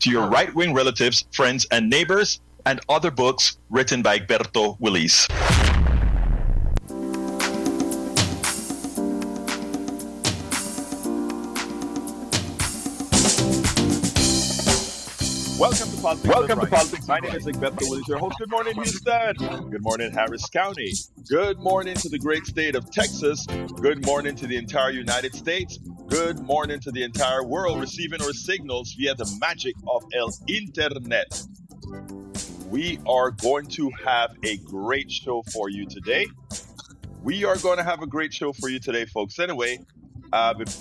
to your right-wing relatives, friends, and neighbors, and other books written by Egberto Willis. Welcome to Politics. Welcome to Politics. My name is Egberto Willis, your host. Good morning, Houston. Good morning, Harris County. Good morning to the great state of Texas. Good morning to the entire United States. Good morning to the entire world receiving our signals via the magic of El Internet. We are going to have a great show for you today. Folks. Anyway,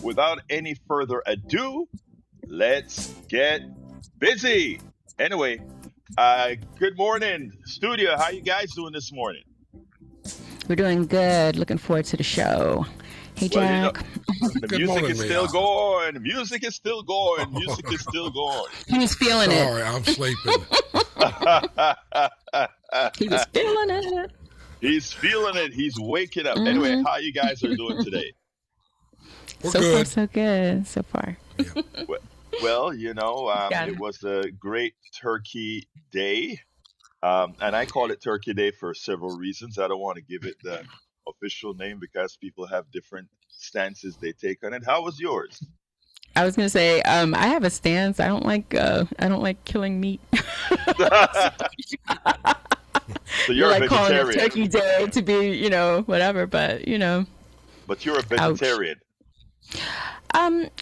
without any further ado, let's get busy. Anyway, good morning, studio. How you guys doing this morning? We're doing good. Looking forward to the show. Hey, Jack. The music is still going. Music is still going. He's feeling it. Sorry, I'm sleeping. He was feeling it. He's feeling it. He's waking up. Anyway, how you guys are doing today? We're so good. far, so good. So far. Yeah. Well, it was a great Turkey Day. And I call it Turkey Day for several reasons. I don't want to give it the official name because people have different stances they take on it. How was yours? I was gonna say, I have a stance. I don't like killing meat. So you're a like calling it vegetarian. Turkey Day to be, whatever. But But you're a vegetarian.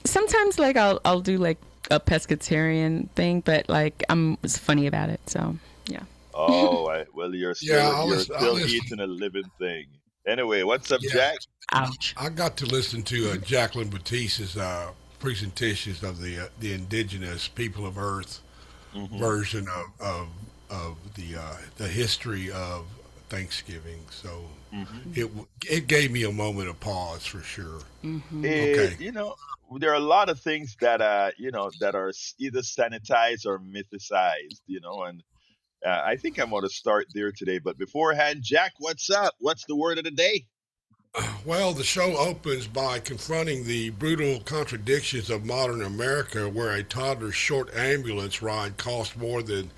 sometimes like I'll do like a pescatarian thing, but like I'm was funny about it. So yeah. Oh, well, you're still I'll eating a living thing. Anyway, what's up, Yeah. Jack? Ouch. I got to listen to Jacqueline Batista's presentations of the indigenous people of Earth version of the history of Thanksgiving. So it gave me a moment of pause for sure. Okay. There are a lot of things that are either sanitized or mythicized, and I think I'm going to start there today. But beforehand, Jack, what's up? What's the word of the day? Well, the show opens by confronting the brutal contradictions of modern America, where a toddler's short ambulance ride costs more than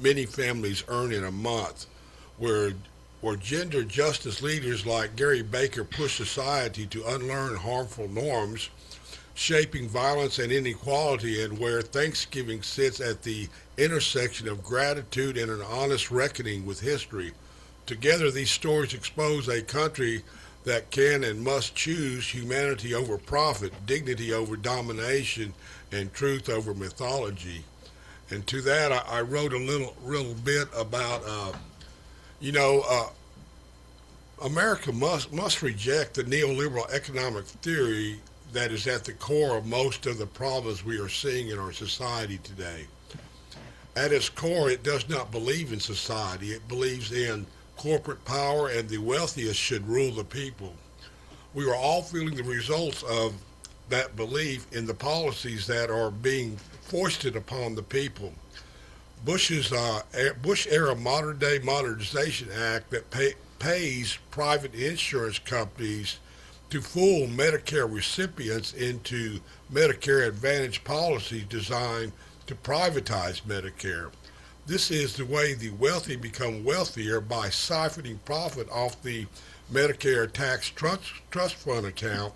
many families earn in a month, where gender justice leaders like Gary Baker push society to unlearn harmful norms, shaping violence and inequality, and where Thanksgiving sits at the intersection of gratitude and an honest reckoning with history. Together, these stories expose a country that can and must choose humanity over profit, dignity over domination, and truth over mythology. And to that, I wrote a little bit about, America must reject the neoliberal economic theory that is at the core of most of the problems we are seeing in our society today. At its core, it does not believe in society. It believes in corporate power, and the wealthiest should rule the people. We are all feeling the results of that belief in the policies that are being foisted upon the people. Bush-era modern-day modernization act that pays private insurance companies to fool Medicare recipients into Medicare Advantage policies designed to privatize Medicare. This is the way the wealthy become wealthier, by siphoning profit off the Medicare tax trust fund account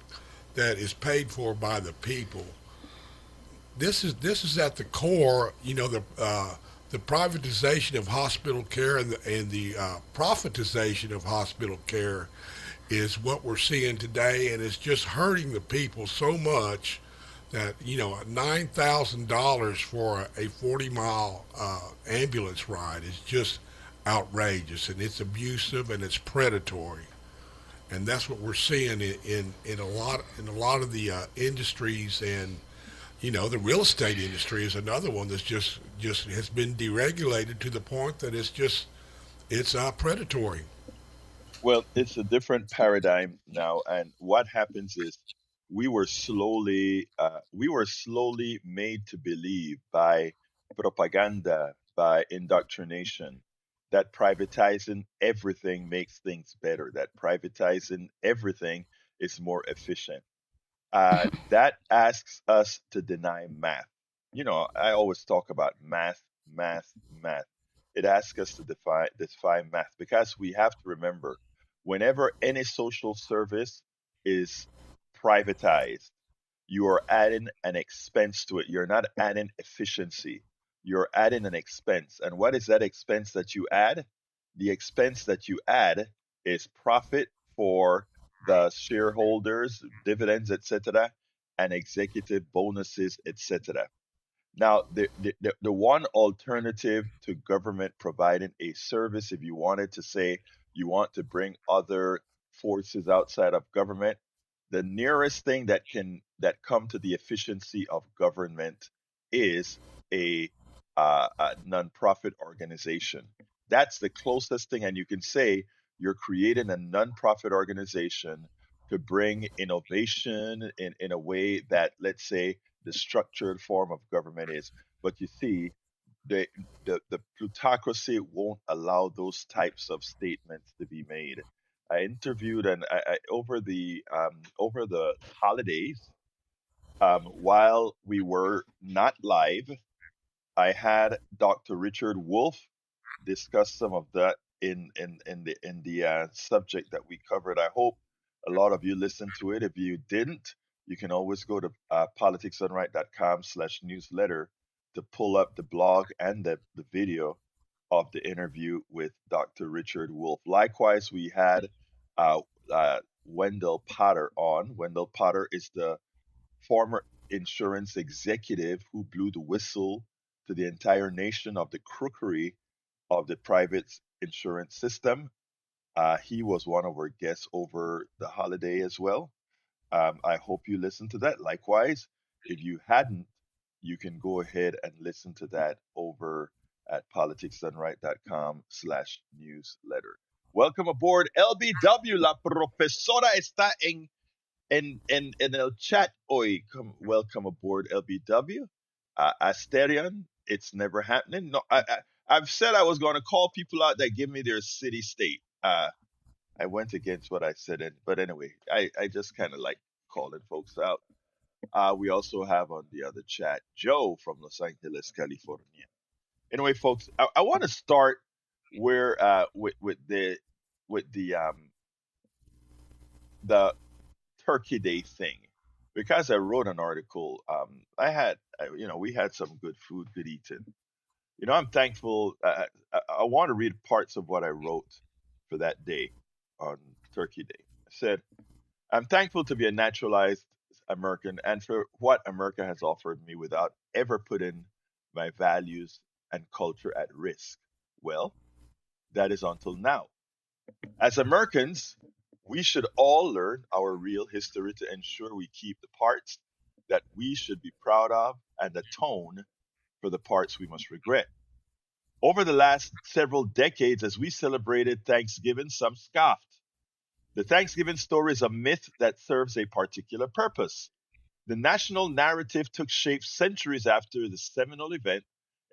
that is paid for by the people. This is at the core, the privatization of hospital care and the profitization of hospital care is what we're seeing today, and it's just hurting the people so much that $9,000 for a 40-mile ambulance ride is just outrageous, and it's abusive and it's predatory, and that's what we're seeing in a lot of the industries. And the real estate industry is another one that's just has been deregulated to the point that it's predatory. Well, it's a different paradigm now, and what happens is we were slowly made to believe by propaganda, by indoctrination, that privatizing everything makes things better, that privatizing everything is more efficient. That asks us to deny math. I always talk about math, math, math. It asks us to define math because we have to remember whenever any social service is privatized, you are adding an expense to it. You're not adding efficiency. You're adding an expense. And what is that expense that you add? The expense that you add is profit for the shareholders, dividends, etc., and executive bonuses, etc. Now, the one alternative to government providing a service, if you wanted to say you want to bring other forces outside of government, the nearest thing that come to the efficiency of government is a nonprofit organization. That's the closest thing, and you can say you're creating a nonprofit organization to bring innovation in a way that, let's say, the structured form of government is. But you see, the, the plutocracy won't allow those types of statements to be made. I interviewed and over the holidays, while we were not live, I had Dr. Richard Wolf discuss some of that in the subject that we covered. I hope a lot of you listened to it. If you didn't, you can always go to politicsdoneright.com/newsletter to pull up the blog and the video of the interview with Dr. Richard Wolf. Likewise, we had uh, Wendell Potter on. Wendell Potter is the former insurance executive who blew the whistle to the entire nation of the crookery of the private insurance system. He was one of our guests over the holiday as well. I hope you listened to that. Likewise, if you hadn't, you can go ahead and listen to that over at politicsdoneright.com/newsletter. Welcome aboard, LBW. La profesora está en el chat hoy. Welcome aboard, LBW. Asterion, it's never happening. No, I've said I was going to call people out that give me their city state. I went against what I said, but anyway, I just kind of like calling folks out. We also have on the other chat Joe from Los Angeles, California. Anyway, folks, I want to start where with the Turkey Day thing because I wrote an article. We had some good food, good eating. I'm thankful. I want to read parts of what I wrote for that day on Turkey Day. I said, I'm thankful to be a naturalized American and for what America has offered me without ever putting my values and culture at risk. Well, that is until now. As Americans, we should all learn our real history to ensure we keep the parts that we should be proud of and atone for the parts we must regret. Over the last several decades, as we celebrated Thanksgiving, some scoffed. The Thanksgiving story is a myth that serves a particular purpose. The national narrative took shape centuries after the seminal event,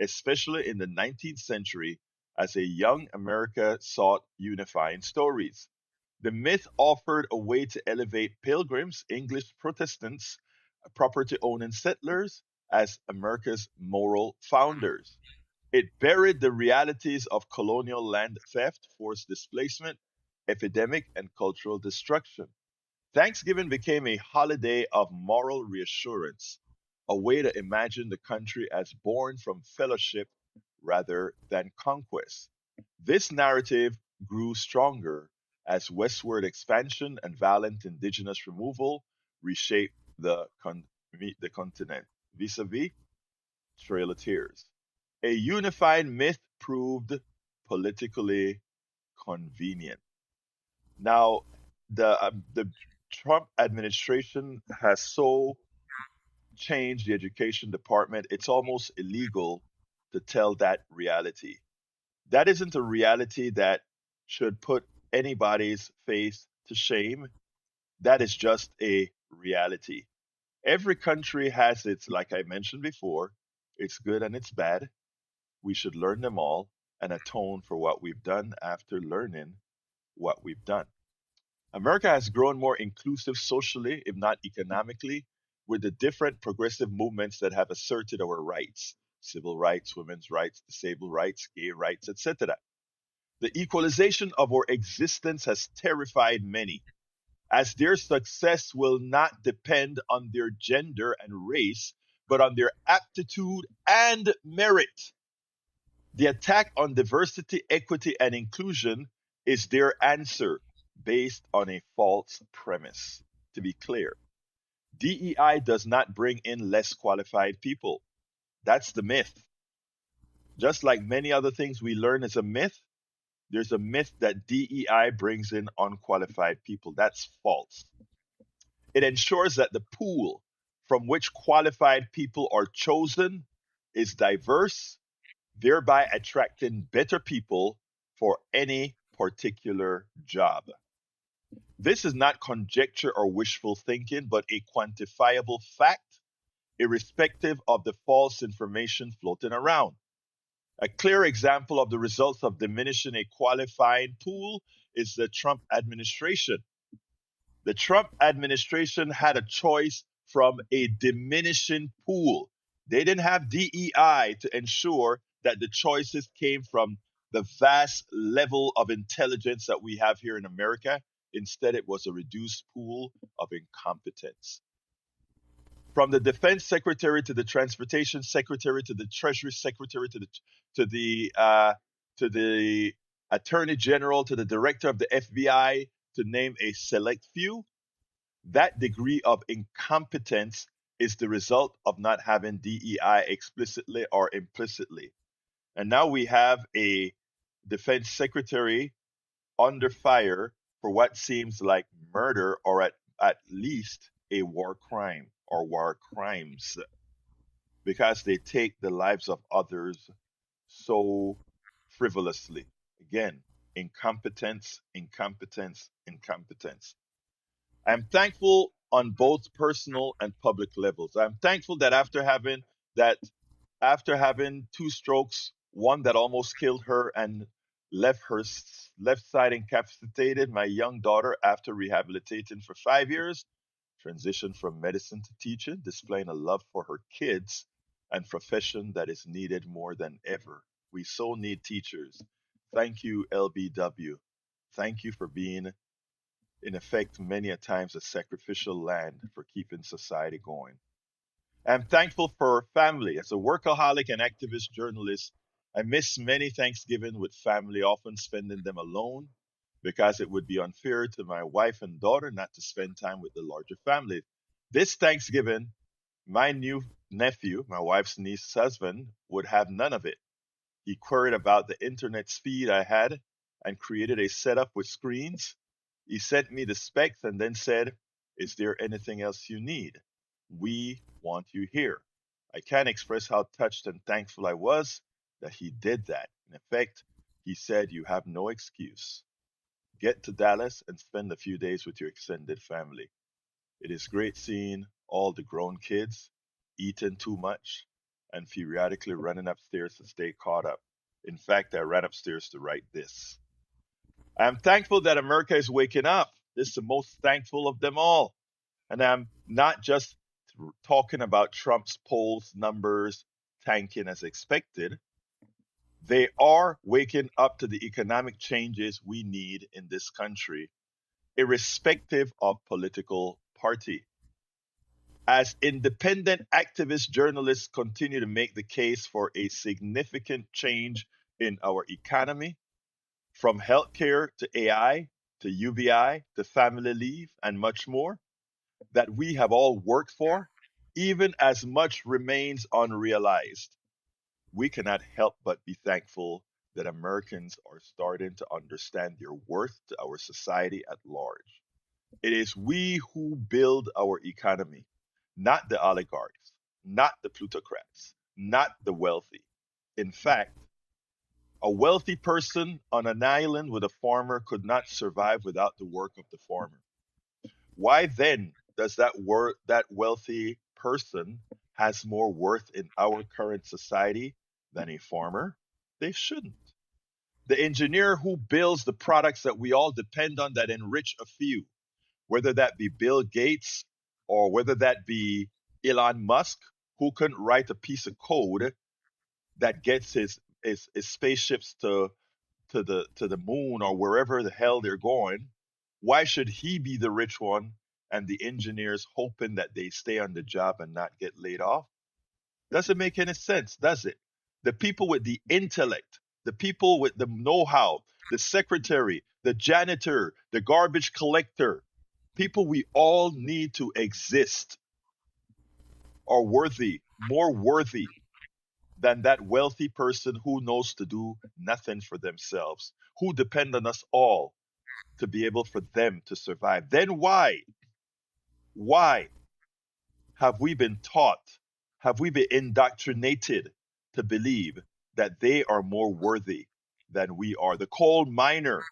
especially in the 19th century, as a young America sought unifying stories. The myth offered a way to elevate pilgrims, English Protestants, property owning settlers, as America's moral founders. It buried the realities of colonial land theft, forced displacement, epidemic, and cultural destruction. Thanksgiving became a holiday of moral reassurance, a way to imagine the country as born from fellowship rather than conquest. This narrative grew stronger as westward expansion and violent indigenous removal reshaped the continent. Vis-a-vis Trail of Tears. A unified myth proved politically convenient. Now, the Trump administration has so changed the education department, it's almost illegal to tell that reality. That isn't a reality that should put anybody's face to shame. That is just a reality. Every country has its, like I mentioned before, it's good and it's bad. We should learn them all and atone for what we've done after learning what we've done. America has grown more inclusive socially, if not economically, with the different progressive movements that have asserted our rights: civil rights, women's rights, disabled rights, gay rights, etc. The equalization of our existence has terrified many, as their success will not depend on their gender and race, but on their aptitude and merit. The attack on diversity, equity, and inclusion is their answer based on a false premise. To be clear, DEI does not bring in less qualified people. That's the myth. Just like many other things we learn as a myth, there's a myth that DEI brings in unqualified people. That's false. It ensures that the pool from which qualified people are chosen is diverse, thereby attracting better people for any particular job. This is not conjecture or wishful thinking, but a quantifiable fact, irrespective of the false information floating around. A clear example of the results of diminishing a qualifying pool is the Trump administration. The Trump administration had a choice from a diminishing pool. They didn't have DEI to ensure that the choices came from the vast level of intelligence that we have here in America. Instead, it was a reduced pool of incompetence. From the defense secretary to the transportation secretary to the treasury secretary to the to the attorney general to the director of the FBI, to name a select few, that degree of incompetence is the result of not having DEI explicitly or implicitly. And now we have a defense secretary under fire for what seems like murder, or at least a war crime or war crimes, because they take the lives of others so frivolously. Again, incompetence, incompetence, incompetence. I'm thankful on both personal and public levels. I'm thankful that that after having two strokes, one that almost killed her and left her left side incapacitated, my young daughter, after rehabilitating for 5 years, transitioned from medicine to teaching, displaying a love for her kids and profession that is needed more than ever. We so need teachers. Thank you, LBW. Thank you for being, in effect, many a times a sacrificial land for keeping society going. I'm thankful for family. As a workaholic and activist journalist, I miss many Thanksgiving with family, often spending them alone because it would be unfair to my wife and daughter not to spend time with the larger family. This Thanksgiving, my new nephew, my wife's niece's husband, would have none of it. He queried about the internet speed I had and created a setup with screens. He sent me the specs and then said, "Is there anything else you need? We want you here." I can't express how touched and thankful I was that he did that. In effect, he said, "You have no excuse. Get to Dallas and spend a few days with your extended family." It is great seeing all the grown kids eating too much and periodically running upstairs to stay caught up. In fact, I ran upstairs to write this. I am thankful that America is waking up. This is the most thankful of them all. And I'm not just talking about Trump's polls numbers tanking as expected. They are waking up to the economic changes we need in this country, irrespective of political party. As independent activist journalists continue to make the case for a significant change in our economy, from healthcare to AI to UBI to family leave and much more, that we have all worked for, even as much remains unrealized, we cannot help but be thankful that Americans are starting to understand their worth to our society at large. It is we who build our economy, not the oligarchs, not the plutocrats, not the wealthy. In fact, a wealthy person on an island with a farmer could not survive without the work of the farmer. Why then does that wealthy person has more worth in our current society than a farmer? They shouldn't. The engineer who builds the products that we all depend on that enrich a few, whether that be Bill Gates or whether that be Elon Musk, who couldn't write a piece of code that gets his spaceships to the moon or wherever the hell they're going, why should he be the rich one and the engineers hoping that they stay on the job and not get laid off? Doesn't make any sense, does it? The people with the intellect, the people with the know-how, the secretary, the janitor, the garbage collector, people we all need to exist are worthy, more worthy than that wealthy person who knows to do nothing for themselves, who depend on us all to be able for them to survive. Then why have we been taught, have we been indoctrinated to believe that they are more worthy than we are? The coal miner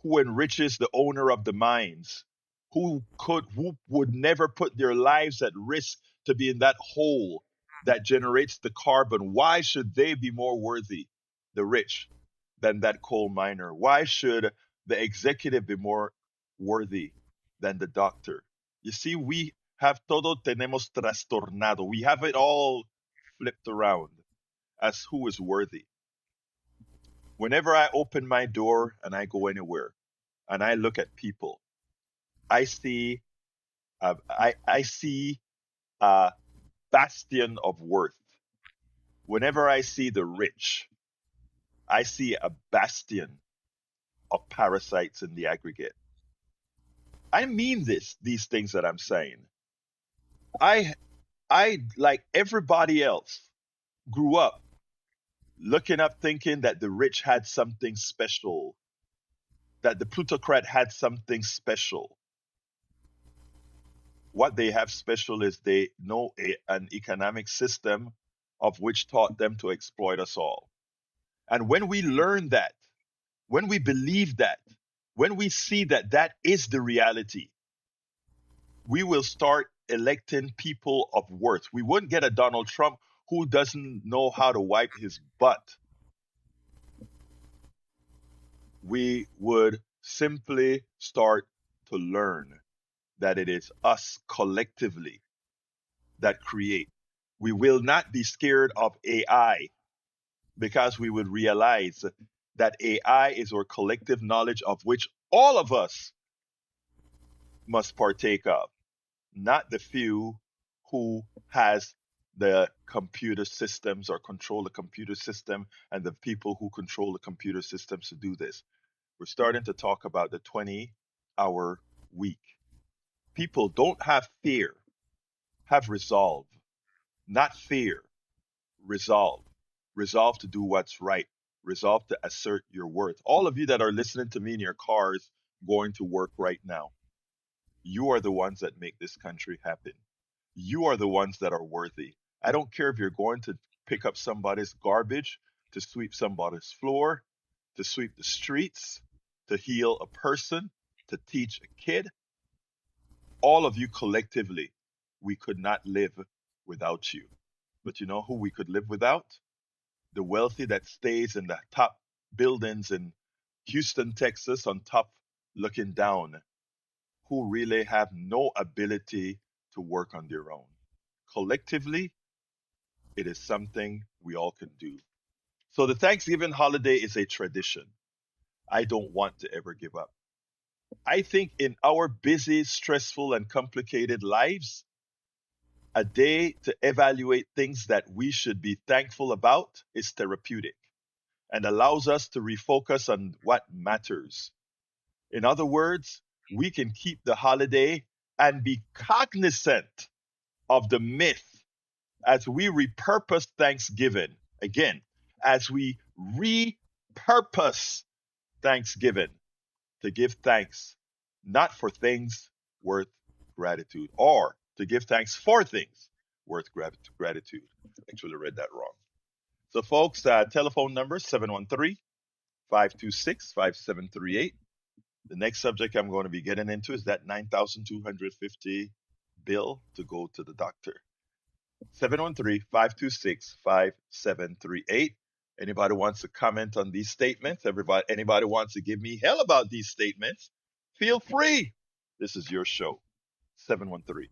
who enriches the owner of the mines, who would never put their lives at risk to be in that hole that generates the carbon. Why should they be more worthy, the rich, than that coal miner? Why should the executive be more worthy than the doctor? You see, we have todo tenemos trastornado. We have it all flipped around as who is worthy. Whenever I open my door and I go anywhere and I look at people, I see I see a bastion of worth. Whenever I see the rich, I see a bastion of parasites in the aggregate. I mean these things that I'm saying. I like everybody else grew up looking up thinking that the rich had something special, that the plutocrat had something special. What they have special is they know an economic system of which taught them to exploit us all. And when we learn that, when we believe that, when we see that that is the reality, we will start electing people of worth. We wouldn't get a Donald Trump who doesn't know how to wipe his butt. We would simply start to learn that it is us collectively that create. We will not be scared of AI because we would realize that AI is our collective knowledge of which all of us must partake of, not the few who has the computer systems or control the computer system and the people who control the computer systems to do this. We're starting to talk about the 20-hour week. People don't have fear, have resolve. Not fear, resolve. Resolve to do what's right. Resolve to assert your worth. All of you that are listening to me in your cars going to work right now, you are the ones that make this country happen. You are the ones that are worthy. I don't care if you're going to pick up somebody's garbage, to sweep somebody's floor, to sweep the streets, to heal a person, to teach a kid. All of you collectively, we could not live without you. But you know who we could live without? The wealthy that stays in the top buildings in Houston, Texas, on top looking down, who really have no ability to work on their own. Collectively, it is something we all can do. So the Thanksgiving holiday is a tradition. I don't want to ever give up. I think in our busy, stressful, and complicated lives, a day to evaluate things that we should be thankful about is therapeutic and allows us to refocus on what matters. In other words, we can keep the holiday and be cognizant of the myth as we repurpose Thanksgiving. Again, as we repurpose Thanksgiving to give thanks, not for things worth gratitude, or to give thanks for things worth gratitude. Actually read that wrong. So, folks, telephone number 713-526-5738. The next subject I'm going to be getting into is that 9,250 bill to go to the doctor. 713-526-5738. Anybody wants to comment on these statements? Anybody wants to give me hell about these statements? Feel free. This is your show. 713-526-5738.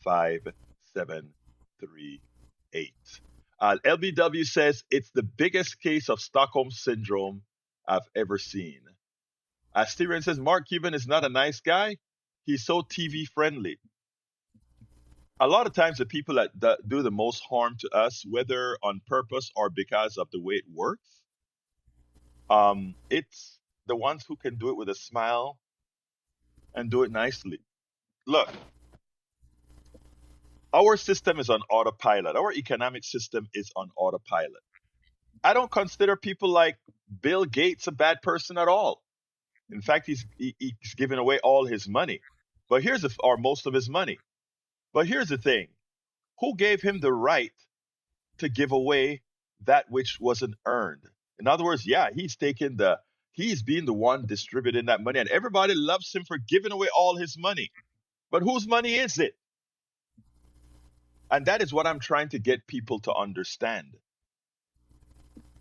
5738. LBW says it's the biggest case of Stockholm syndrome I've ever seen. Steven says Mark Cuban is not a nice guy. He's so TV friendly. A lot of times, the people that do the most harm to us, whether on purpose or because of the way it works, it's the ones who can do it with a smile and do it nicely. Look, our system is on autopilot. Our economic system is on autopilot. I don't consider people like Bill Gates a bad person at all. In fact, he's giving away all his money, or most of his money. But here's the thing: who gave him the right to give away that which wasn't earned? In other words, yeah, he's being the one distributing that money, and everybody loves him for giving away all his money. But whose money is it? And that is what I'm trying to get people to understand.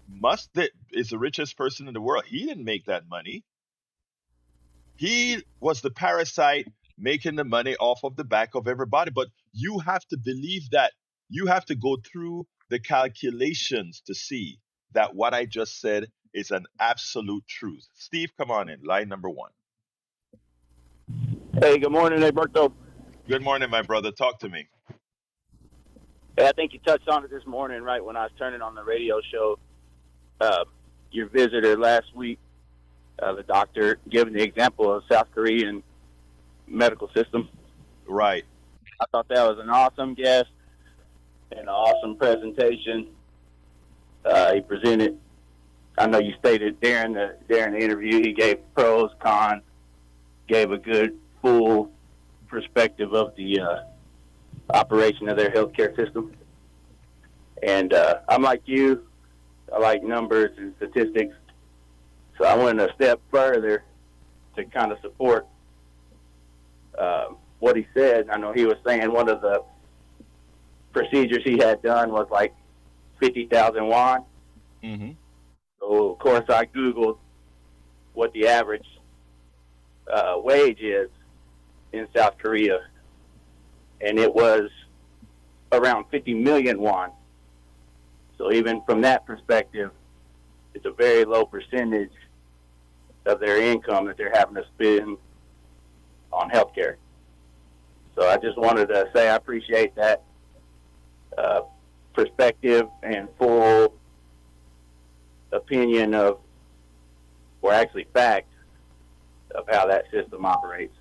Musk is the richest person in the world. He didn't make that money. He was the parasite making the money off of the back of everybody. But you have to believe that. You have to go through the calculations to see that what I just said is an absolute truth. Steve, come on in. Line number 1. Hey, good morning, Alberto. Good morning, my brother. Talk to me. Hey, I think you touched on it this morning, right when I was turning on the radio show. Your visitor last week, the doctor, giving the example of South Korean medical system. Right. I thought that was an awesome guest and an awesome presentation. He presented. I know you stated during the interview, he gave pros, cons, gave a good full perspective of the operation of their healthcare system. And I'm like you. I like numbers and statistics. So I went a step further to kind of support what he said. I know he was saying one of the procedures he had done was like 50,000 won. Mm-hmm. So, of course, I Googled what the average wage is in South Korea, and it was around 50 million won. So even from that perspective, it's a very low percentage of their income that they're having to spend on healthcare. So I just wanted to say I appreciate that perspective and full opinion of, or actually fact, of how that system operates.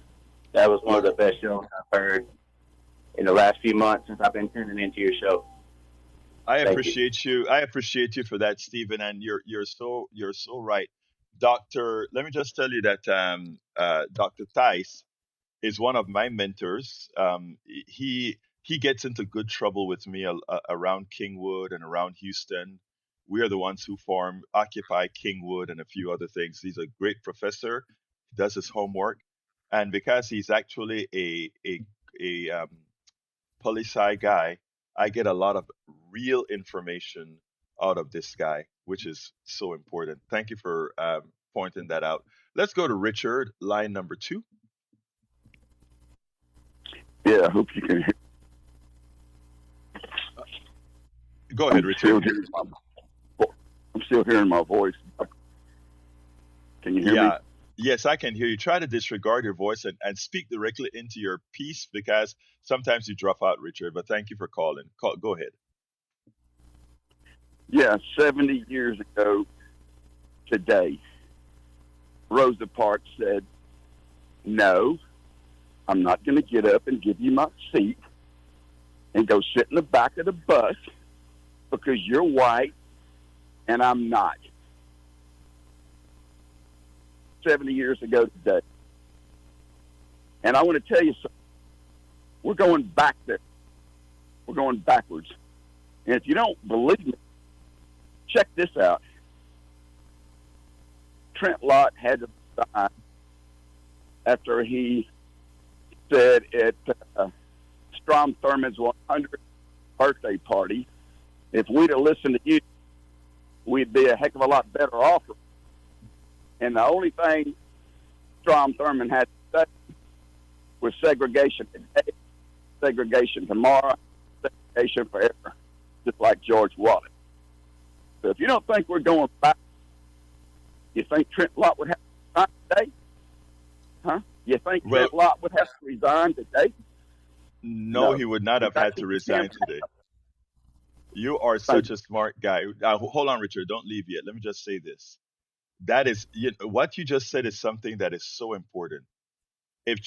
That was one of the best shows I've heard in the last few months since I've been tuning into your show. I appreciate you. I appreciate you for that, Stephen. And you're so right, Doctor. Let me just tell you that Dr. Tice is one of my mentors. He gets into good trouble with me around Kingwood and around Houston. We are the ones who form Occupy Kingwood and a few other things. He's a great professor. He does his homework, and because he's actually a poli-sci guy, I get a lot of real information out of this guy, which is so important. Thank you for pointing that out. Let's go to Richard, line number 2. Yeah, I hope you can hear. Go ahead, Richard. I'm still hearing my voice. Can you hear me? Yes, I can hear you. Try to disregard your voice and speak directly into your piece, because sometimes you drop out, Richard. But thank you for calling. Go ahead. Yeah, 70 years ago today, Rosa Parks said, "No, I'm not going to get up and give you my seat and go sit in the back of the bus because you're white and I'm not." 70 years ago today. And I want to tell you something. We're going back there. We're going backwards. And if you don't believe me, check this out. Trent Lott had to resign after he said at Strom Thurmond's 100th birthday party, if we'd have listened to you, we'd be a heck of a lot better off. And the only thing Strom Thurmond had to say was segregation today segregation tomorrow, segregation forever, just like George Wallace. So if you don't think we're going back, you think Trent Lott would have to resign today? Huh? You think Well, Trent Lott would have to resign today? no, No. he would not In have had fact, to he resign can't. today. You are Thank such a smart guy. Hold on, Richard. Don't leave yet. Let me just say this. That is, what you just said is something that is so important. If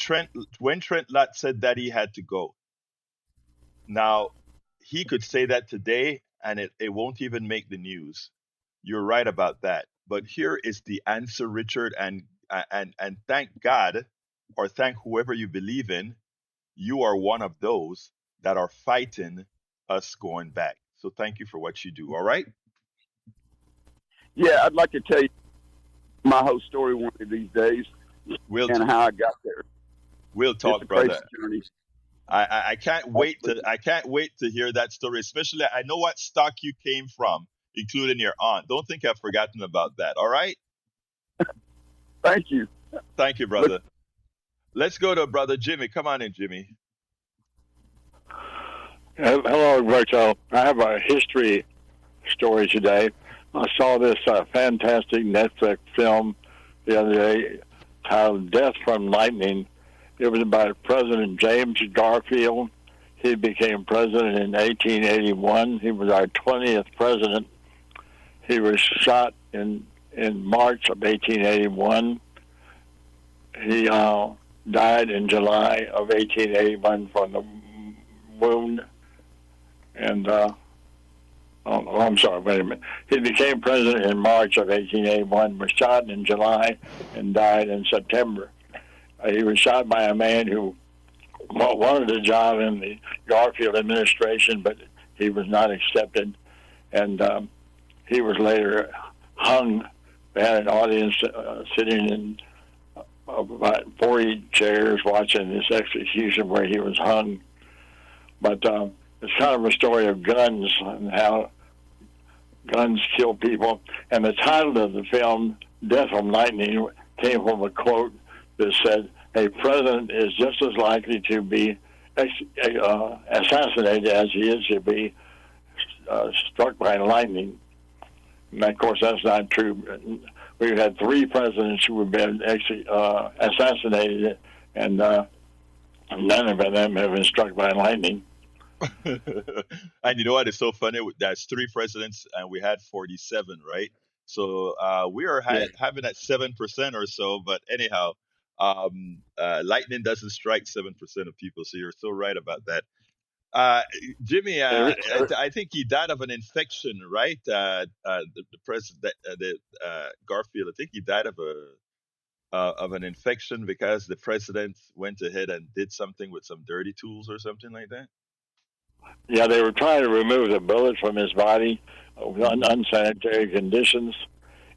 when Trent Lott said that he had to go, now he could say that today and it won't even make the news. You're right about that. But here is the answer, Richard, and thank God, or thank whoever you believe in, you are one of those that are fighting us going back. So thank you for what you do. All right? you. Yeah, I'd like to tell you my whole story one of these days We'll and how I got there. we'll It's a talk, crazy brother. journey. I can't wait to hear that story. Especially, I know what stock you came from, including your aunt. Don't think I've forgotten about that. All right? Thank you. Thank you, Look, brother. Let's go to brother Jimmy. Come on in, Jimmy. Hello, Rachel. I have a history story today. I saw this fantastic Netflix film the other day titled Death from Lightning. It was about President James Garfield. He became president in 1881. He was our 20th president. He was shot in March of 1881. He died in July of 1881 from the wound. And I'm sorry, wait a minute. He became president in March of 1881, was shot in July, and died in September. He was shot by a man who wanted a job in the Garfield administration, but he was not accepted. And he was later hung. They had an audience sitting in about 40 chairs watching this execution where he was hung. But it's kind of a story of guns and how guns kill people. And the title of the film, Death from Lightning, came from a quote that said, a president is just as likely to be assassinated as he is to be struck by lightning. And of course, that's not true. We've had 3 presidents who have been assassinated, and none of them have been struck by lightning. And you know what is so funny? That's 3 presidents, and we had 47, right? So we are Yeah. having that 7% or so. But anyhow, lightning doesn't strike 7% of people. So you're so right about that. Uh, Jimmy, I think he died of an infection, right? The president, Garfield. I think he died of an infection because the president went ahead and did something with some dirty tools or something like that. Yeah, they were trying to remove the bullets from his body under unsanitary conditions.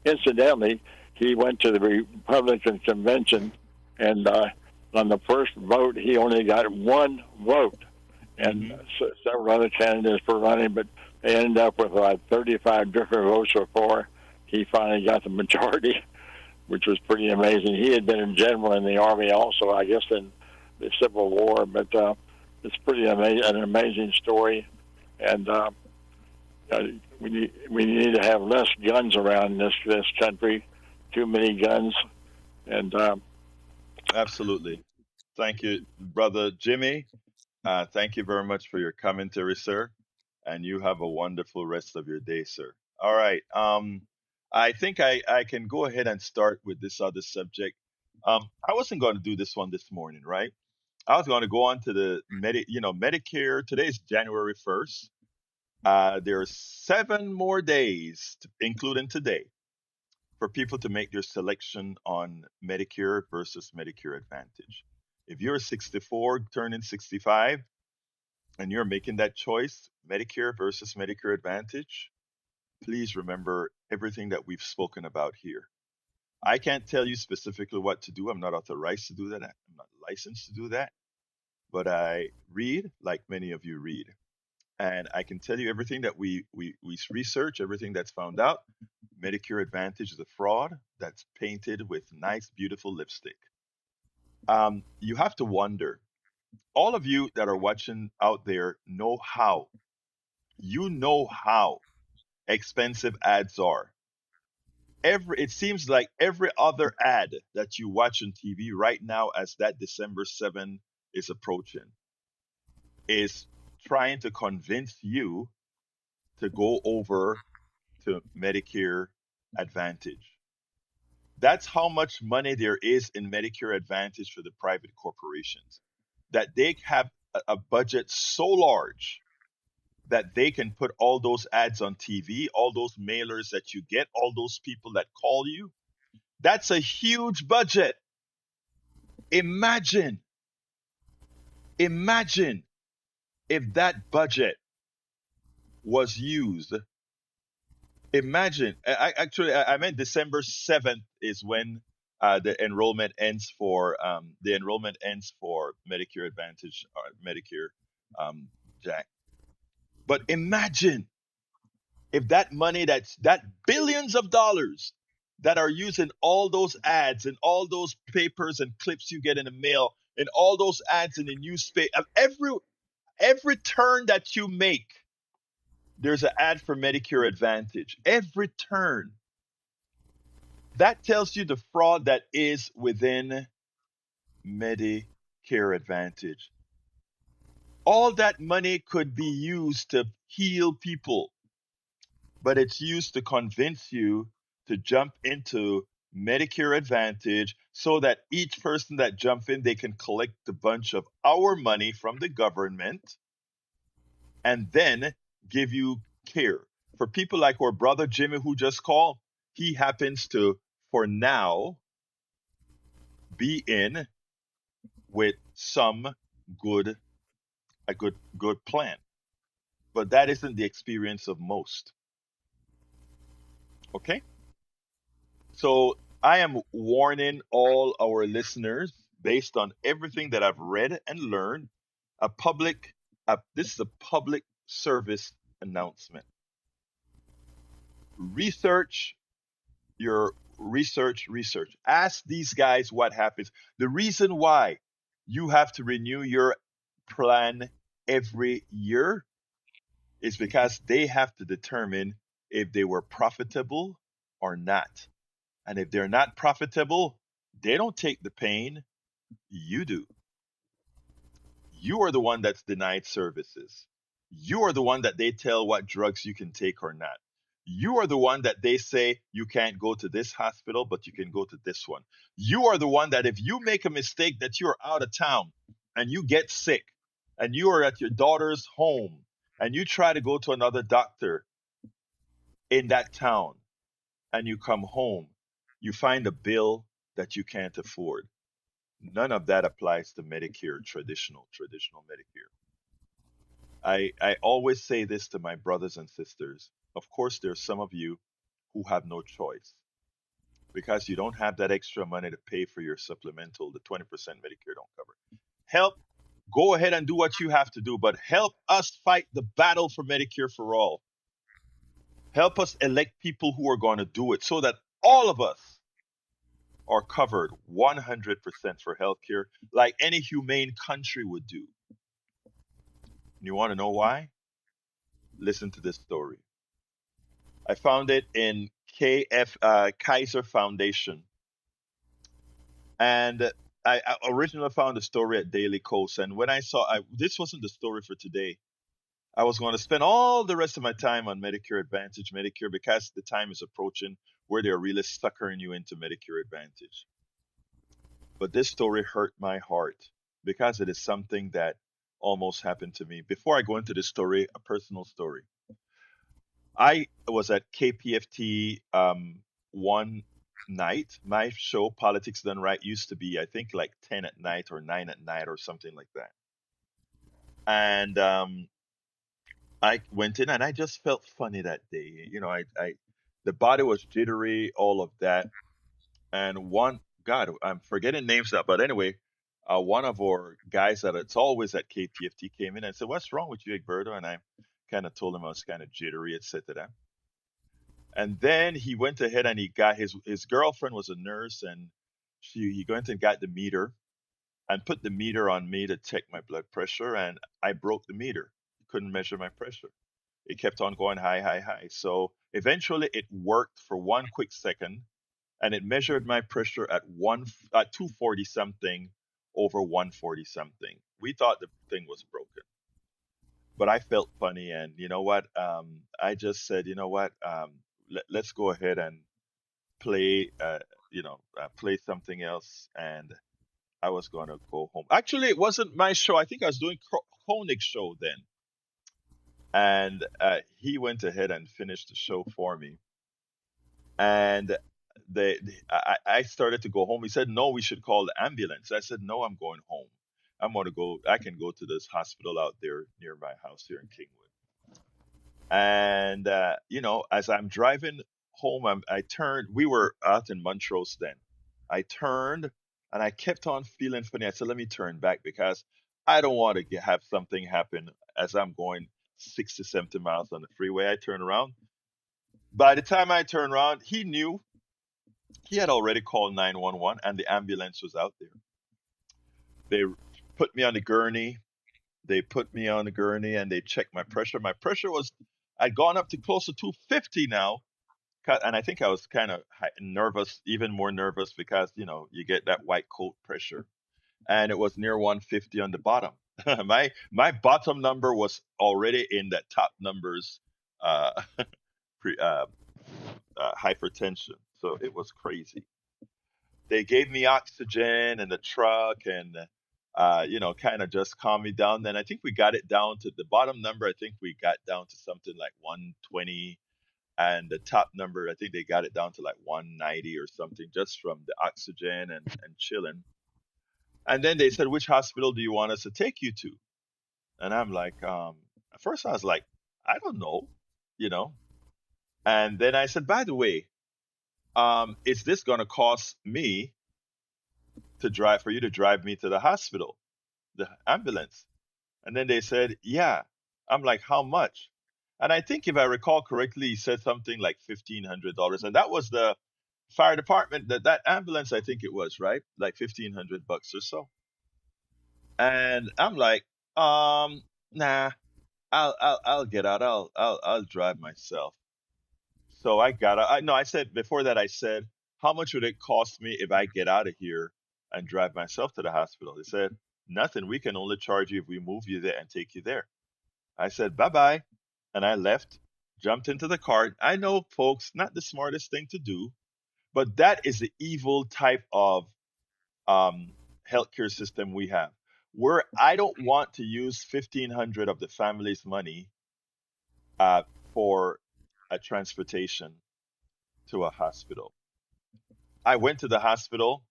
Incidentally, he went to the Republican convention, and on the first vote, he only got 1 vote. And several other candidates were running, but they ended up with like 35 different votes before he finally got the majority, which was pretty amazing. He had been a general in the Army also, I guess, in the Civil War, but it's pretty an amazing story. And we need to have less guns around this country, too many guns. And Absolutely. Thank you, brother Jimmy. Thank you very much for your commentary, sir. And you have a wonderful rest of your day, sir. All right. I think I can go ahead and start with this other subject. I wasn't going to do this one this morning, right? I was going to go on to the Medicare. Today is January 1st. There are 7 more days, including today, for people to make their selection on Medicare versus Medicare Advantage. If you're 64, turning 65, and you're making that choice, Medicare versus Medicare Advantage, please remember everything that we've spoken about here. I can't tell you specifically what to do. I'm not authorized to do that. I'm not licensed to do that. But I read like many of you read. And I can tell you everything that we research, everything that's found out. Medicare Advantage is a fraud that's painted with nice, beautiful lipstick. You have to wonder, All of you that are watching out there know how expensive ads are. It seems like every other ad that you watch on TV right now, as that December 7 is approaching, is trying to convince you to go over to Medicare Advantage. That's how much money there is in Medicare Advantage for the private corporations, that they have a budget so large that they can put all those ads on TV, all those mailers that you get, all those people that call you. That's a huge budget. Imagine, imagine if that budget was used. Imagine, I meant December 7th is when the enrollment ends for Medicare Advantage or Medicare, um, Jack. But imagine if that money, that billions of dollars that are used in all those ads and all those papers and clips you get in the mail and all those ads in the newspaper, every turn that you make, there's an ad for Medicare Advantage. Every turn. That tells you the fraud that is within Medicare Advantage. All that money could be used to heal people, but it's used to convince you to jump into Medicare Advantage so that each person that jumps in, they can collect a bunch of our money from the government and then give you care. For people like our brother Jimmy who just called, he happens to, for now, be in with some good good plan. But that isn't the experience of most. Okay? So I am warning all our listeners based on everything that I've read and learned. A public, this is a public service announcement. Research your research. Ask these guys what happens. The reason why you have to renew your plan every year is because they have to determine if they were profitable or not. And if they're not profitable, they don't take the pain, you do. You are the one that's denied services. You are the one that they tell what drugs you can take or not. You are the one that they say you can't go to this hospital, but you can go to this one. You are the one that if you make a mistake that you're out of town and you get sick and you are at your daughter's home and you try to go to another doctor in that town and you come home, you find a bill that you can't afford. None of that applies to Medicare, traditional Medicare. I always say this to my brothers and sisters. Of course, there's some of you who have no choice because you don't have that extra money to pay for your supplemental, the 20% Medicare don't cover. Help, go ahead and do what you have to do, but help us fight the battle for Medicare for all. Help us elect people who are going to do it so that all of us are covered 100% for healthcare like any humane country would do. And you want to know why? Listen to this story. I found it in Kaiser Foundation. And I originally found the story at Daily Kos. And when I saw this wasn't the story for today. I was going to spend all the rest of my time on Medicare Advantage, Medicare, because the time is approaching where they're really suckering you into Medicare Advantage. But this story hurt my heart because it is something that almost happened to me. Before I go into this story, a personal story. I was at KPFT one night. My show, Politics Done Right, used to be, I think, like 10 at night or 9 at night or something like that. And I went in and I just felt funny that day. You know, the body was jittery, all of that. And God, I'm forgetting names now, but anyway, one of our guys that it's always at KPFT came in and said, "What's wrong with you, Egberto?" And I kind of told him I was kind of jittery, etc. And then he went ahead and he got his girlfriend was a nurse, and he went and got the meter, and put the meter on me to check my blood pressure, and I broke the meter. Couldn't measure my pressure. It kept on going high, high, high. So eventually it worked for one quick second, and it measured my pressure at 240 something over 140 something. We thought the thing was broken, but I felt funny, and you know what? I just said, you know what? Let's go ahead and play, play something else, and I was going to go home. Actually, it wasn't my show. I think I was doing Koenig's show then, and he went ahead and finished the show for me. And I started to go home. He said, "No, we should call the ambulance." I said, "No, I'm going home. I'm going to go. I can go to this hospital out there near my house here in Kingwood." And as I'm driving home, I turned. We were out in Montrose then. I turned and I kept on feeling funny. I said, "Let me turn back because I don't want to have something happen as I'm going 60, 70 miles on the freeway." I turned around. By the time I turned around, he knew he had already called 911 and the ambulance was out there. They put me on the gurney. They put me on the gurney and they checked my pressure. My pressure I'd gone up to close to 250 now. And I think I was kind of nervous, even more nervous because, you get that white coat pressure. And it was near 150 on the bottom. My bottom number was already in that top numbers uh, pre, hypertension. So it was crazy. They gave me oxygen in the truck and kind of just calmed me down. Then I think we got it down to the bottom number. I think we got down to something like 120, and the top number I think they got it down to like 190 or something, just from the oxygen and chilling. And then they said, "Which hospital do you want us to take you to?" And I'm like, at first I was like, "I don't know, you know. And then I said, "By the way, is this going to cost me for you to drive me to the hospital, the ambulance?" And then they said, "Yeah." I'm like, "How much?" And I think if I recall correctly, he said something like $1,500, and that was the fire department, that ambulance. I think it was right, like $1,500 or so. And I'm like, nah, I'll get out. I'll drive myself. So I got out. No, I said before that. I said, "How much would it cost me if I get out of here and drive myself to the hospital?" They said, "Nothing. We can only charge you if we move you there and take you there." I said, "Bye bye," and I left. Jumped into the car. I know, folks, not the smartest thing to do, but that is the evil type of um, healthcare system we have, where I don't want to use 1,500 of the family's money uh, for a transportation to a hospital. I went to the hospital.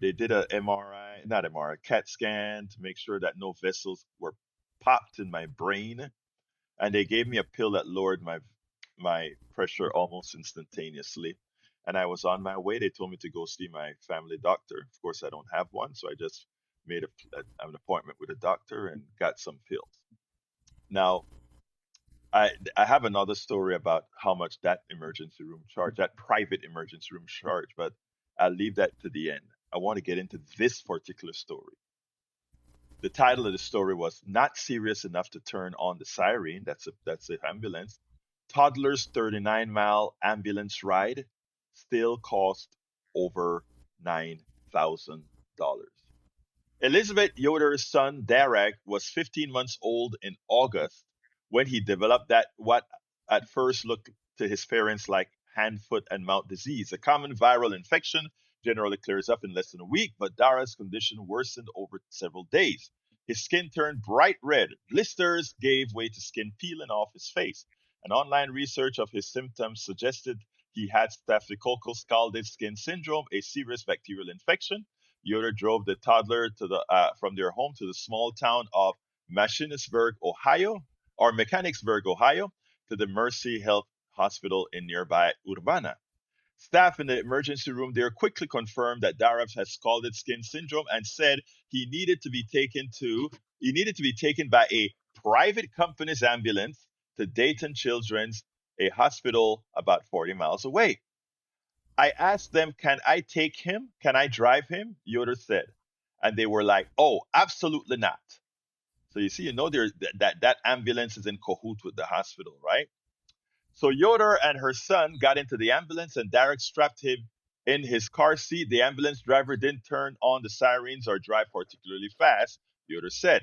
They did a MRI, not MRI, CAT scan to make sure that no vessels were popped in my brain, and they gave me a pill that lowered my pressure almost instantaneously. And I was on my way. They told me to go see my family doctor. Of course, I don't have one, so I just made an appointment with a doctor and got some pills. Now, I have another story about how much that emergency room charged, that private emergency room charge, but I'll leave that to the end. I want to get into this particular story. The title of the story was "Not Serious Enough to Turn on the Siren." That's the ambulance. Toddler's 39-mile ambulance ride still cost over $9,000. Elizabeth Yoder's son Derek was 15 months old in August when he developed that what at first looked to his parents like hand, foot, and mouth disease. A common viral infection generally clears up in less than a week, but Dara's condition worsened over several days. His skin turned bright red. Blisters gave way to skin peeling off his face. An online research of his symptoms suggested he had Staphylococcus scalded skin syndrome, a serious bacterial infection. Yoder drove the toddler from their home to the small town of Mechanicsburg, Ohio, to the Mercy Health Hospital in nearby Urbana. Staff in the emergency room there quickly confirmed that Darab had scalded skin syndrome and said he needed to be taken by a private company's ambulance to Dayton Children's, a hospital about 40 miles away. I asked them, "Can I take him? Can I drive him?" Yoder said. And they were like, oh, absolutely not. So you see, that ambulance is in cahoots with the hospital, right? So Yoder and her son got into the ambulance, and Derek strapped him in his car seat. The ambulance driver didn't turn on the sirens or drive particularly fast, Yoder said.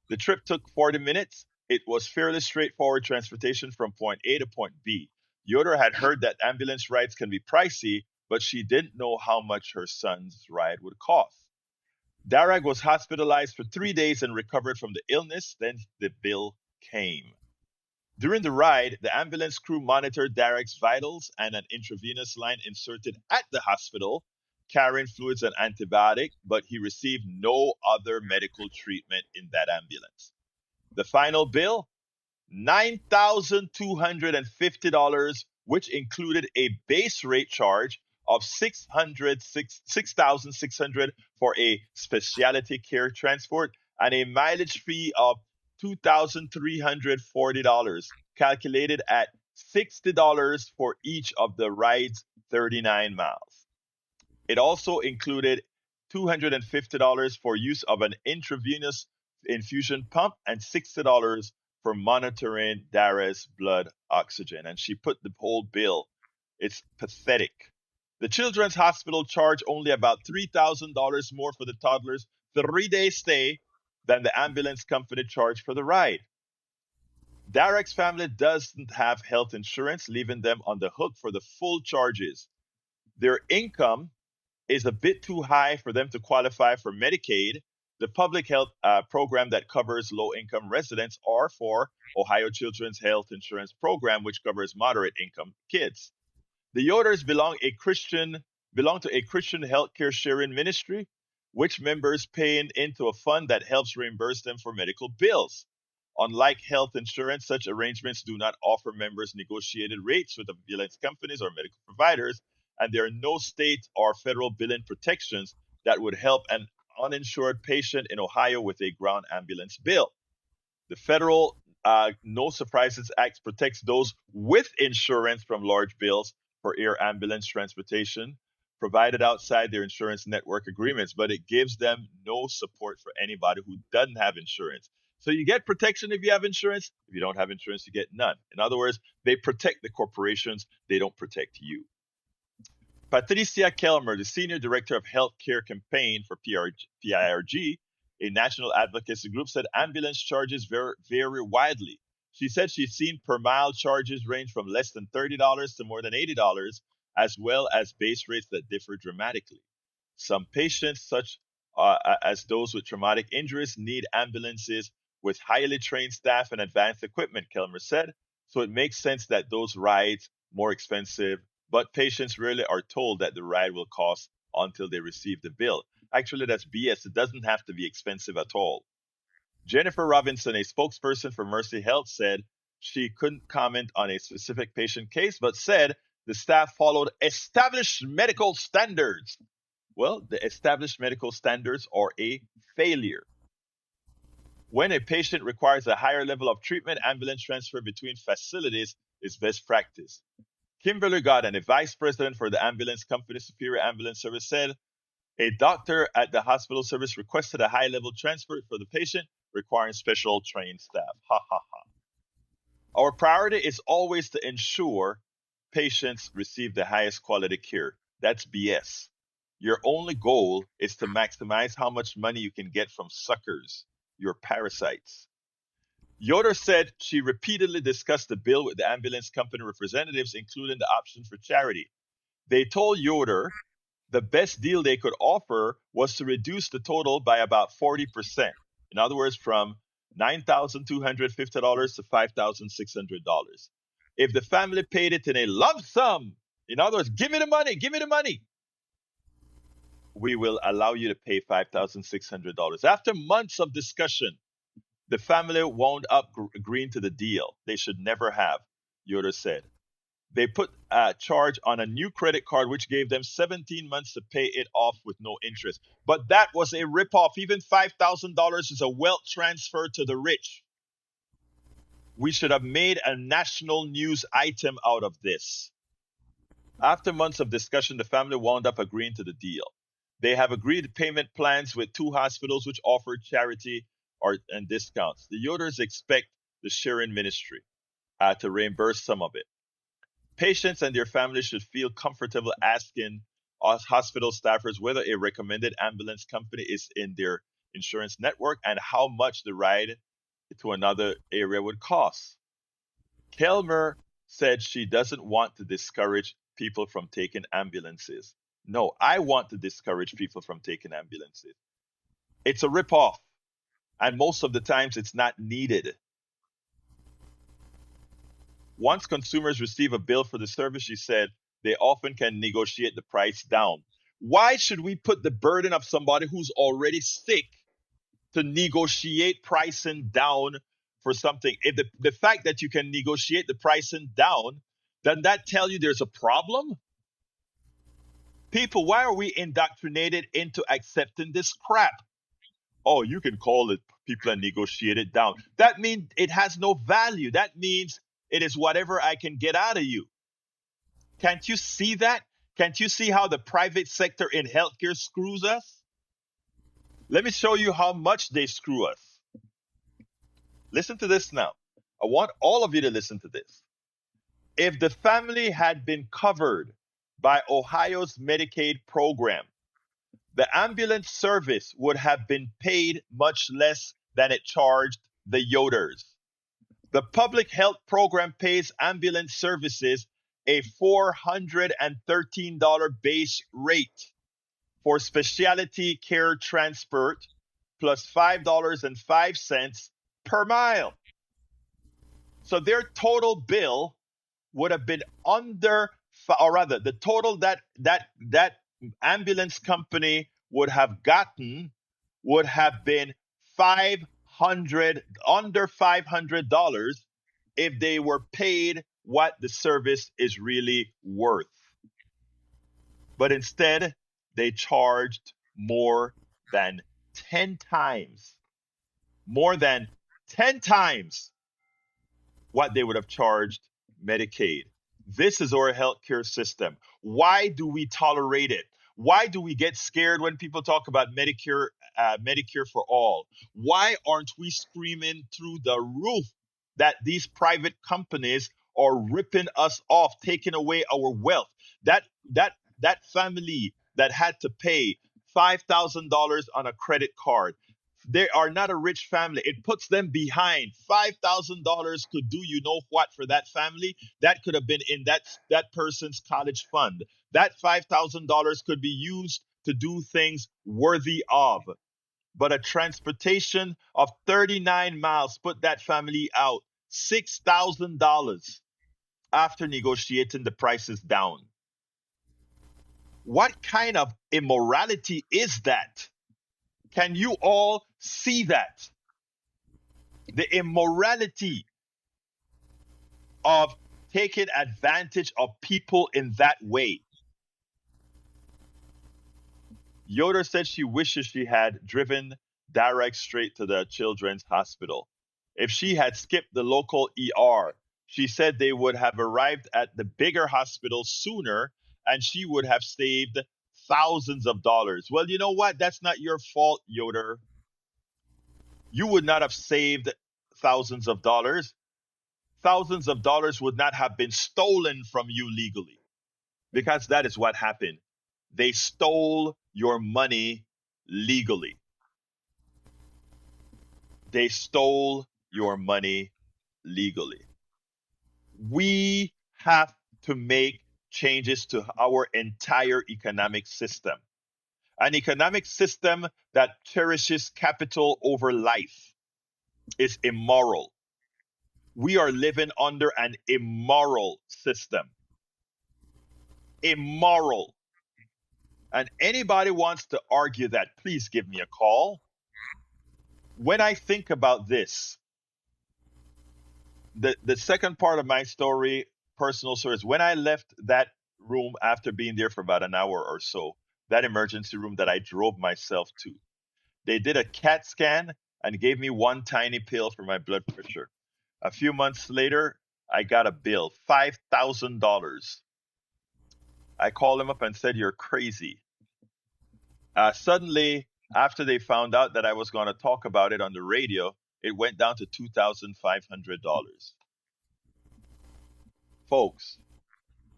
The trip took 40 minutes. It was fairly straightforward transportation from point A to point B. Yoder had heard that ambulance rides can be pricey, but she didn't know how much her son's ride would cost. Darag was hospitalized for 3 days and recovered from the illness. Then the bill came. During the ride, the ambulance crew monitored Darag's vitals and an intravenous line inserted at the hospital, carrying fluids and antibiotic, but he received no other medical treatment in that ambulance. The final bill, $9,250, which included a base rate charge of $6,600 for a specialty care transport and a mileage fee of $2,340, calculated at $60 for each of the ride's 39 miles. It also included $250 for use of an intravenous infusion pump and $60 for monitoring Dara's blood oxygen. And she put the whole bill. It's pathetic. The Children's Hospital charged only about $3,000 more for the toddler's 3-day stay than the ambulance company charged for the ride. Derek's family doesn't have health insurance, leaving them on the hook for the full charges. Their income is a bit too high for them to qualify for Medicaid, the public health program that covers low-income residents, or for Ohio Children's Health Insurance Program, which covers moderate-income kids. The Yoders belong to a Christian healthcare sharing ministry, which members pay into a fund that helps reimburse them for medical bills. Unlike health insurance, such arrangements do not offer members negotiated rates with ambulance companies or medical providers, and there are no state or federal billing protections that would help an uninsured patient in Ohio with a ground ambulance bill. The federal No Surprises Act protects those with insurance from large bills for air ambulance transportation provided outside their insurance network agreements, but it gives them no support for anybody who doesn't have insurance. So you get protection if you have insurance. If you don't have insurance, you get none. In other words, they protect the corporations, they don't protect you. Patricia Kelmer, the Senior Director of Healthcare Campaign for PIRG, a national advocacy group, said ambulance charges vary widely. She said she's seen per mile charges range from less than $30 to more than $80, as well as base rates that differ dramatically. Some patients, such as those with traumatic injuries, need ambulances with highly trained staff and advanced equipment, Kelmer said, so it makes sense that those rides more expensive, but patients rarely are told that the ride will cost until they receive the bill. Actually, that's BS. It doesn't have to be expensive at all. Jennifer Robinson, a spokesperson for Mercy Health, said she couldn't comment on a specific patient case, but said the staff followed established medical standards. Well, the established medical standards are a failure. When a patient requires a higher level of treatment, ambulance transfer between facilities is best practice. Kimberly Godden, a vice president for the ambulance company Superior Ambulance Service, said a doctor at the hospital service requested a high-level transfer for the patient, requiring special trained staff. Ha ha ha. Our priority is always to ensure patients receive the highest quality care. That's BS. Your only goal is to maximize how much money you can get from suckers, your parasites. Yoder said she repeatedly discussed the bill with the ambulance company representatives, including the option for charity. They told Yoder the best deal they could offer was to reduce the total by about 40%. In other words, from $9,250 to $5,600. If the family paid it in a lump sum, in other words, give me the money, we will allow you to pay $5,600. After months of discussion, the family wound up agreeing to the deal. They should never have, Yoder said. They put a charge on a new credit card, which gave them 17 months to pay it off with no interest. But that was a ripoff. Even $5,000 is a wealth transfer to the rich. We should have made a national news item out of this. After months of discussion, the family wound up agreeing to the deal. They have agreed payment plans with 2 hospitals which offer charity and discounts. The Yoders expect the Sharon ministry to reimburse some of it. Patients and their families should feel comfortable asking us hospital staffers whether a recommended ambulance company is in their insurance network and how much the ride to another area would cost. Kelmer said she doesn't want to discourage people from taking ambulances. No, I want to discourage people from taking ambulances. It's a ripoff, and most of the times it's not needed. Once consumers receive a bill for the service, she said, they often can negotiate the price down. Why should we put the burden of somebody who's already sick to negotiate pricing down for something? If the fact that you can negotiate the pricing down, doesn't that tell you there's a problem? People, why are we indoctrinated into accepting this crap? Oh, you can call it people and negotiate it down. That means it has no value. That means it is whatever I can get out of you. Can't you see that? Can't you see how the private sector in healthcare screws us? Let me show you how much they screw us. Listen to this now. I want all of you to listen to this. If the family had been covered by Ohio's Medicaid program, the ambulance service would have been paid much less than it charged the Yoders. The public health program pays ambulance services a $413 base rate for specialty care transport plus $5.05 per mile. So their total bill would have been under, or rather, the total that ambulance company would have gotten would have been under $500 if they were paid what the service is really worth. But instead, they charged more than 10 times what they would have charged Medicaid. This is our healthcare system. Why do we tolerate it? Why do we get scared when people talk about Medicare for all? Why aren't we screaming through the roof that these private companies are ripping us off, taking away our wealth? That family that had to pay $5,000 on a credit card, they are not a rich family. It puts them behind. $5,000 could do you know what for that family? That could have been in that person's college fund. That $5,000 could be used to do things worthy of. But a transportation of 39 miles put that family out $6,000 after negotiating the prices down. What kind of immorality is that? Can you all see that? The immorality of taking advantage of people in that way. Yoder said she wishes she had driven direct straight to the children's hospital. If she had skipped the local ER, she said they would have arrived at the bigger hospital sooner and she would have saved thousands of dollars. Well, you know what? That's not your fault, Yoder. You would not have saved thousands of dollars. Thousands of dollars would not have been stolen from you legally, because that is what happened. They stole your money legally. They stole your money legally. We have to make changes to our entire economic system. An economic system that cherishes capital over life is immoral. We are living under an immoral system. Immoral. And anybody wants to argue that, please give me a call. When I think about this, the second part of my story, personal story, is when I left that room after being there for about an hour or so, that emergency room that I drove myself to. They did a CAT scan and gave me one tiny pill for my blood pressure. A few months later, I got a bill, $5,000. I called him up and said, "You're crazy. Suddenly, after they found out that I was going to talk about it on the radio, it went down to $2,500. Folks,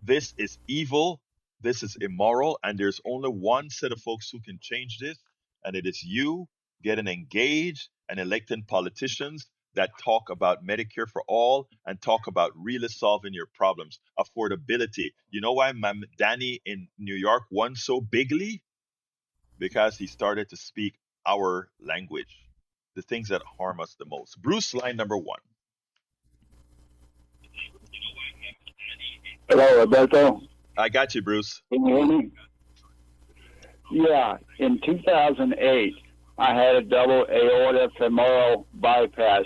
this is evil, this is immoral, and there's only one set of folks who can change this, and it is you getting engaged and electing politicians that talk about Medicare for all and talk about really solving your problems. Affordability. You know why Danny in New York won so bigly? Because he started to speak our language, the things that harm us the most. Bruce, line number one. Hello, Alberto. I got you, Bruce. Can you hear me? Yeah, in 2008, I had a double aorta femoral bypass,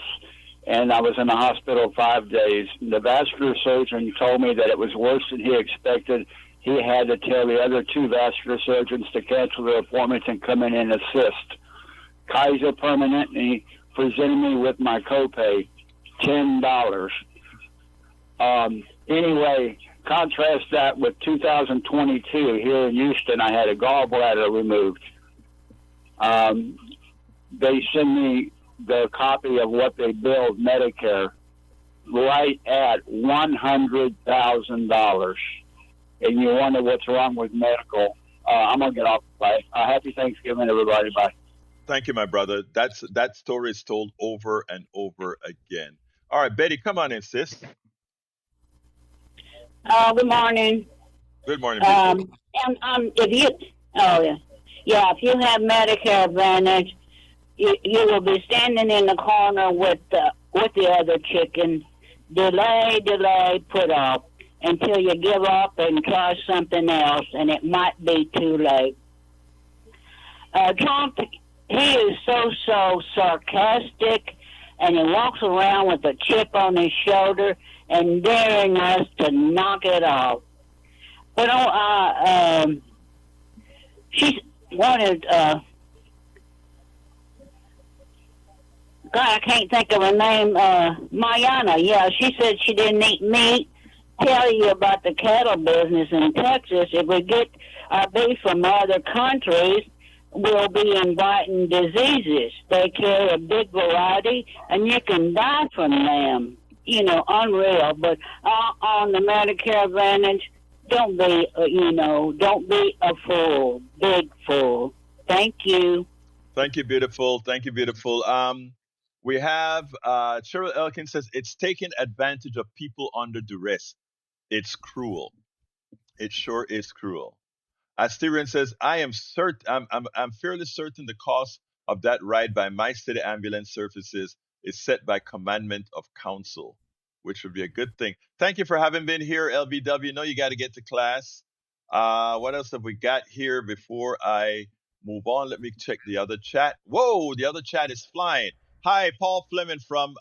and I was in the hospital 5 days. The vascular surgeon told me that it was worse than he expected. He had to tell the other two vascular surgeons to cancel their appointments and come in and assist. Kaiser Permanent, and he presented me with my copay, $10. Anyway, contrast that with 2022 here in Houston. I had a gallbladder removed. They send me the copy of what they billed Medicare right at $100,000. And you wonder what's wrong with medical. I'm going to get off the play. Happy Thanksgiving, everybody. Bye. Thank you, my brother. That story is told over and over again. All right, Betty, come on in, sis. Good morning. Good morning, Betty. If you have Medicare Advantage, you will be standing in the corner with the other chicken. Delay, put off until you give up and try something else, and it might be too late. Trump, he is so sarcastic, and he walks around with a chip on his shoulder and daring us to knock it off. But she wanted, God, I can't think of her name, Mayana. Yeah, she said she didn't eat meat. Tell you about the cattle business in Texas. If we get our beef from other countries, we'll be inviting diseases. They carry a big variety, and you can die from them. Unreal. But on the Medicare Advantage, don't be a fool, big fool. Thank you. Thank you, beautiful. Thank you, beautiful. We have Cheryl Elkin says it's taking advantage of people under duress. It's cruel. It sure is cruel. Styrian says, I'm fairly certain the cost of that ride by my city ambulance services is set by commandment of council, which would be a good thing. Thank you for having been here, LBW. No, you got to get to class. What else have we got here before I move on? Let me check the other chat. Whoa, the other chat is flying. Hi, Paul Fleming from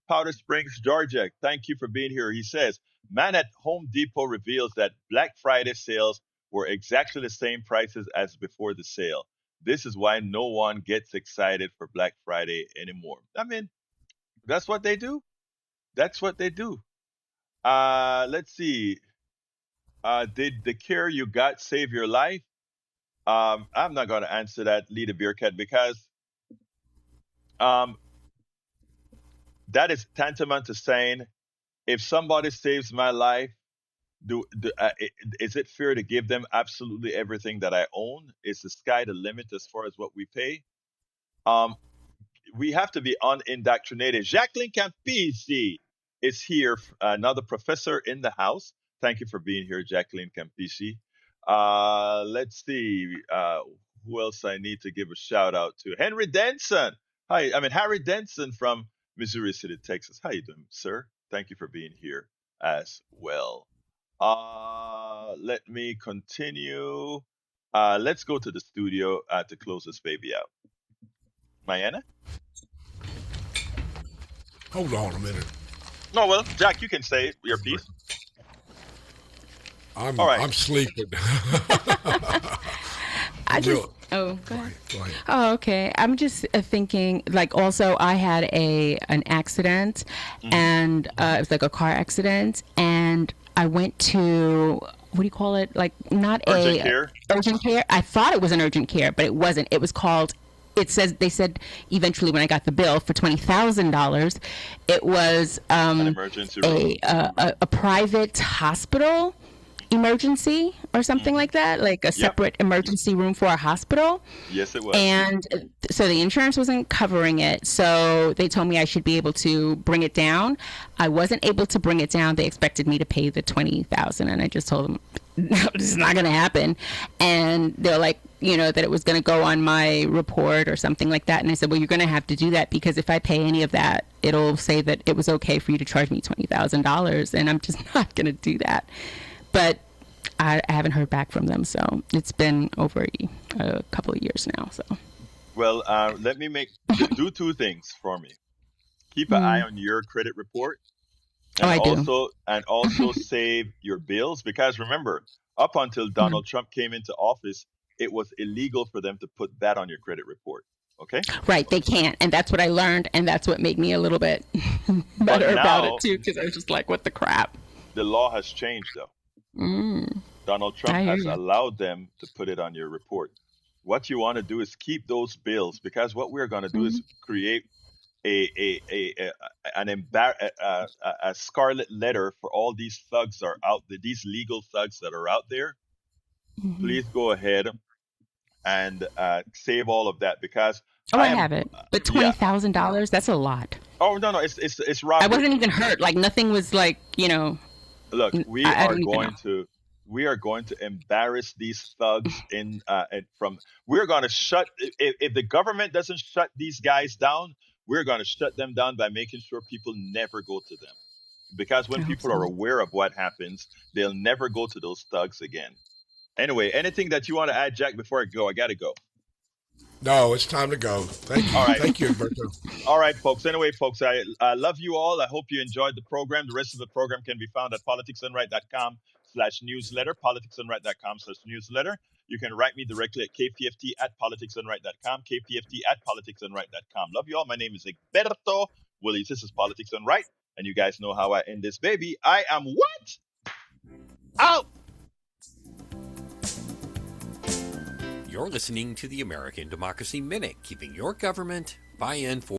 Powder Springs, Georgia. Thank you for being here. He says, man at Home Depot reveals that Black Friday sales were exactly the same prices as before the sale. This is why no one gets excited for Black Friday anymore. I mean, that's what they do. That's what they do. Let's see. Did the care you got save your life? I'm not going to answer that, Lita Beercat, because that is tantamount to saying, if somebody saves my life, is it fair to give them absolutely everything that I own? Is the sky the limit as far as what we pay? We have to be unindoctrinated. Jacqueline Campisi is here, another professor in the house. Thank you for being here, Jacqueline Campisi. Let's see who else I need to give a shout out to. Harry Denson from Missouri City, Texas. How you doing, sir? Thank you for being here as well. Let me continue. Let's go to the studio to close this baby out. Mayana? Hold on a minute. No, well, Jack, you can say your piece. I'm All right. I'm sleeping. Go ahead. Go ahead. Oh, okay. I'm just thinking, like, also I had an accident, and it was like a car accident, and I went to, what do you call it? Like, not Urgent a care? urgent care. I thought it was an urgent care, but it wasn't. It was called. They said eventually when I got the bill for $20,000, it was An emergency room. a private hospital emergency or something like that, like a separate emergency room for a hospital. Yes, it was. And so the insurance wasn't covering it. So they told me I should be able to bring it down. I wasn't able to bring it down. They expected me to pay the $20,000, and I just told them, no, this is not going to happen. And they're like, that it was going to go on my report or something like that. And I said, well, you're going to have to do that, because if I pay any of that, it'll say that it was okay for you to charge me $20,000, and I'm just not going to do that. But I haven't heard back from them, so it's been over a couple of years now. So, Well, let me do two things for me. Keep an eye on your credit report, and I do. also save your bills, because remember, up until Donald Trump came into office, it was illegal for them to put that on your credit report. Okay? Right, they can't, and that's what I learned, and that's what made me a little bit better about it too, because I was just like, what the crap. The law has changed, though. Donald Trump has allowed them to put it on your report. What you want to do is keep those bills, because what we're going to do is create a scarlet letter for all these thugs are out there, these legal thugs that are out there. Please go ahead and save all of that, because I have it, but $20,000, that's a lot. Oh no, it's robbery. I wasn't even hurt. Like, nothing was like, Look, we are going to embarrass these thugs we're going to shut, if the government doesn't shut these guys down, we're going to shut them down by making sure people never go to them. Because when people are aware of what happens, they'll never go to those thugs again. Anyway, anything that you want to add, Jack, before I go? I got to go. No, it's time to go. Thank you. All right. Thank you, Alberto. All right, folks. Anyway, folks, I love you all. I hope you enjoyed the program. The rest of the program can be found at politicsandright.com/newsletter, politicsandright.com/newsletter. You can write me directly at kpft@politicsandright.com, kpft@politicsandright.com. Love you all. My name is Egberto Willies. This is Politics and Right, and you guys know how I end this baby. I am what? Out! You're listening to the American Democracy Minute, keeping your government buy-in for